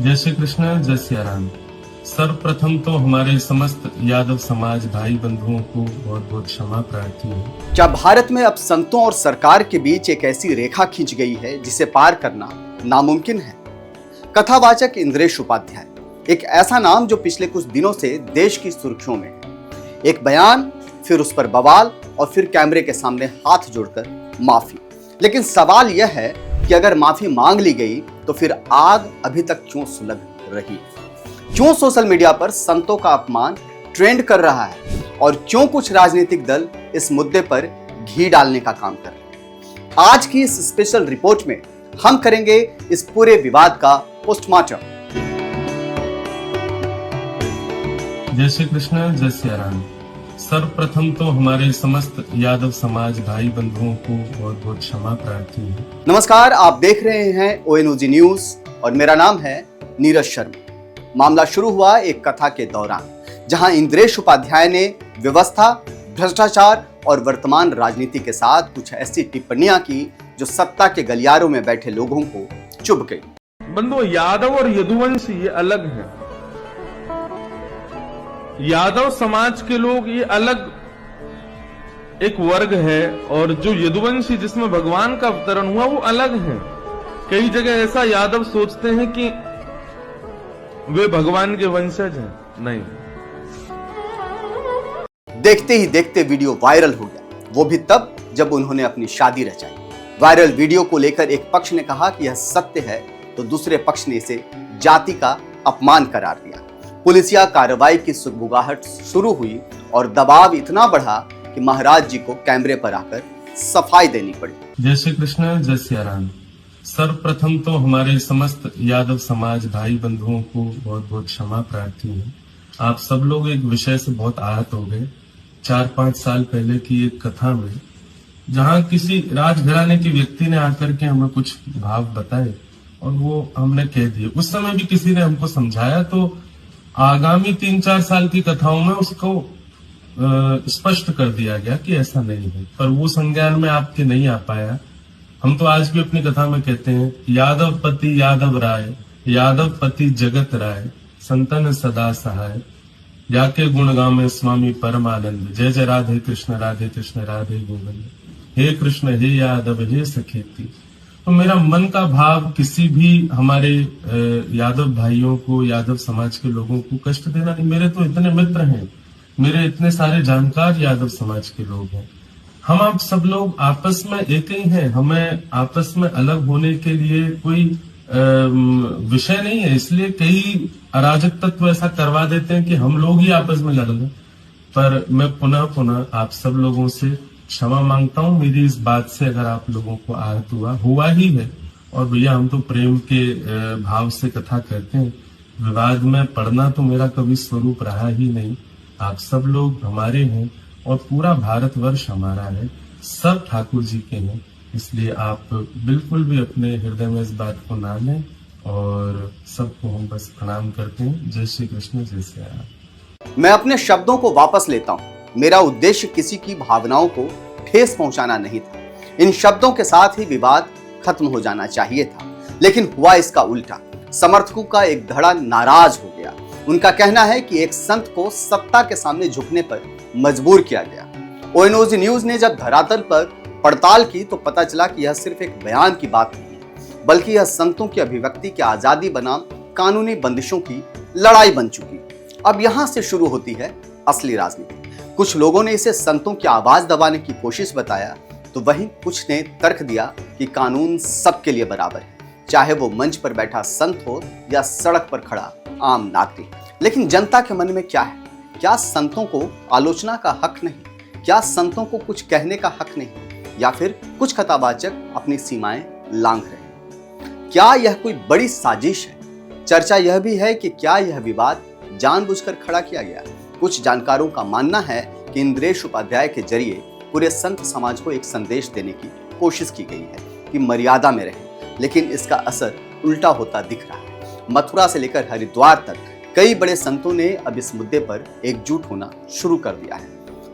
जय श्री कृष्ण, जय सिया राम। सर्वप्रथम तो हमारे समस्त यादव समाज भाई बंधुओं को बहुत बहुत क्षमा प्रार्थी है। क्या भारत में अब संतों और सरकार के बीच एक ऐसी रेखा खींच गई है जिसे पार करना नामुमकिन है? कथावाचक इंद्रेश उपाध्याय, एक ऐसा नाम जो पिछले कुछ दिनों से देश की सुर्खियों में है। एक बयान, फिर उस पर बवाल और फिर कैमरे के सामने हाथ जोड़कर माफी। लेकिन सवाल यह है कि अगर माफी मांग ली गई तो फिर आग अभी तक क्यों सुलग रही है? क्यों सोशल मीडिया पर संतों का अपमान ट्रेंड कर रहा है और क्यों कुछ राजनीतिक दल इस मुद्दे पर घी डालने का काम कर रहे हैं? आज की इस स्पेशल रिपोर्ट में हम करेंगे इस पूरे विवाद का पोस्टमार्टम। जय श्री कृष्ण, जय सिया राम। सर्वप्रथम तो हमारे समस्त यादव समाज भाई बंधुओं को बहुत बहुत क्षमा प्रार्थी है। नमस्कार, आप देख रहे हैं ONOG न्यूज और मेरा नाम है नीरज शर्मा। मामला शुरू हुआ एक कथा के दौरान, जहां इंद्रेश उपाध्याय ने व्यवस्था, भ्रष्टाचार और वर्तमान राजनीति के साथ कुछ ऐसी टिप्पणियां की जो सत्ता के गलियारों में बैठे लोगों को चुभ गई। बंधु, यादव और यदुवंश ये अलग हैं। यादव समाज के लोग ये अलग एक वर्ग है और जो यदुवंशी जिसमें भगवान का अवतरण हुआ वो अलग है। कई जगह ऐसा यादव सोचते हैं कि वे भगवान के वंशज हैं। नहीं। देखते ही देखते वीडियो वायरल हो गया, वो भी तब जब उन्होंने अपनी शादी रचाई। वायरल वीडियो को लेकर एक पक्ष ने कहा कि यह सत्य है तो दूसरे पक्ष ने इसे जाति का अपमान करार दिया। पुलिसिया कार्रवाई की सुगबुगाहट शुरू हुई और दबाव इतना बढ़ा कि महाराज जी को कैमरे पर आकर सफाई देनी पड़ी। जय श्री कृष्ण, जय सिया राम। सर्वप्रथम तो हमारे समस्त यादव समाज भाई बंधुओं को बहुत बहुत क्षमा प्रार्थी है। आप सब लोग एक विषय से बहुत आहत हो गए 4-5 साल पहले की एक कथा में, जहां किसी राजघराने के व्यक्ति ने आकर के हमें कुछ भाव बताए और वो हमने कह दिए। उस समय भी किसी ने हमको समझाया, तो आगामी 3-4 साल की कथाओं में उसको स्पष्ट कर दिया गया कि ऐसा नहीं है, पर वो संज्ञान में आपके नहीं आ पाया। हम तो आज भी अपनी कथा में कहते हैं, यादव पति यादव राय, यादव पति जगत राय, संतन सदा सहाय, याके गुण गावे स्वामी परमानंद, जय जय राधे कृष्ण राधे गोविंद, हे कृष्ण हे यादव हे सखेती। तो मेरा मन का भाव किसी भी हमारे यादव भाइयों को, यादव समाज के लोगों को कष्ट देना नहीं। मेरे तो इतने मित्र हैं, मेरे इतने सारे जानकार यादव समाज के लोग हैं। हम आप सब लोग आपस में एक ही हैं। हमें आपस में अलग होने के लिए कोई विषय नहीं है, इसलिए कई अराजक तत्व ऐसा करवा देते हैं कि हम लोग ही आपस में लड़ लें। पर मैं पुनः आप सब लोगों से क्षमा मांगता हूं। मेरी इस बात से अगर आप लोगों को आहत हुआ ही है। और भैया, हम तो प्रेम के भाव से कथा कहते हैं, विवाद में पड़ना तो मेरा कभी स्वरूप रहा ही नहीं। आप सब लोग हमारे हैं और पूरा भारतवर्ष हमारा है, सब ठाकुर जी के हैं, इसलिए आप बिल्कुल भी अपने हृदय में इस बात को ना लें और सबको हम बस प्रणाम करते हैं। जय श्री कृष्ण, जय सिया राम। मैं अपने शब्दों को वापस लेता हूं। मेरा उद्देश्य किसी की भावनाओं को ठेस पहुंचाना नहीं था। इन शब्दों के साथ ही विवाद खत्म हो जाना चाहिए था, लेकिन हुआ इसका उल्टा। समर्थकों का एक धड़ा नाराज हो गया। उनका कहना है कि एक संत को सत्ता के सामने झुकने पर मजबूर किया गया। ONOG न्यूज ने जब धरातल पर पड़ताल की तो पता चला कि यह सिर्फ एक बयान की बात नहीं है, बल्कि यह संतों की अभिव्यक्ति की आजादी बनाम कानूनी बंदिशों की लड़ाई बन चुकी। अब यहां से शुरू होती है असली राजनीति। कुछ लोगों ने इसे संतों की आवाज दबाने की कोशिश बताया, तो वहीं कुछ ने तर्क दिया कि कानून सबके लिए बराबर है, चाहे वो मंच पर बैठा संत हो या सड़क पर खड़ा आम नागरिक। लेकिन जनता के मन में क्या है? क्या संतों को आलोचना का हक नहीं? क्या संतों को कुछ कहने का हक नहीं? या फिर कुछ कथावाचक अपनी सीमाएं लांघ रहे हैं? क्या यह कोई बड़ी साजिश है? चर्चा यह भी है कि क्या यह विवाद जानबूझकर खड़ा किया गया? कुछ जानकारों का मानना है कि इंद्रेश उपाध्याय के जरिए पूरे संत समाज को एक संदेश देने की कोशिश की गई है कि मर्यादा में रहें, लेकिन इसका असर उल्टा होता दिख रहा है। मथुरा से लेकर हरिद्वार तक कई बड़े संतों ने अब इस मुद्दे पर एकजुट होना शुरू कर दिया है।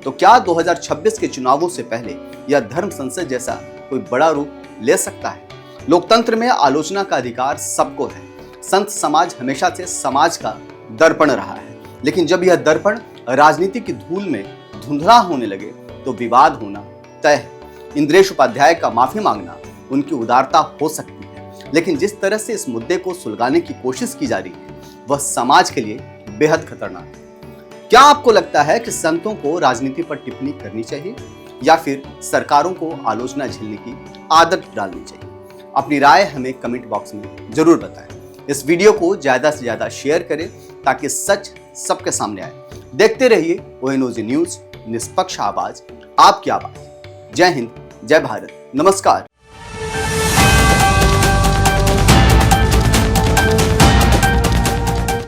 तो क्या 2026 के चुनावों से पहले यह धर्म संसद जैसा कोई बड़ा रूप ले सकता है? लोकतंत्र में आलोचना का अधिकार सबको है, संत समाज हमेशा से समाज का दर्पण रहा है, लेकिन जब यह दर्पण राजनीति की धूल में धुंधला होने लगे तो विवाद होना तय है। इंद्रेश उपाध्याय का माफी मांगना उनकी उदारता हो सकती है, लेकिन जिस तरह से इस मुद्दे को सुलझाने की कोशिश की जा रही है वह समाज के लिए बेहद खतरनाक है। क्या आपको लगता है कि संतों को राजनीति पर टिप्पणी करनी चाहिए या फिर सरकारों को आलोचना झेलने की आदत डालनी चाहिए? अपनी राय हमें कमेंट बॉक्स में जरूर बताएं। इस वीडियो को ज्यादा से ज्यादा शेयर करें ताकि सच सबके सामने आए। देखते रहिए ONOG न्यूज, निष्पक्ष आवाज, आपकी आवाज। जय हिंद, जय भारत, नमस्कार।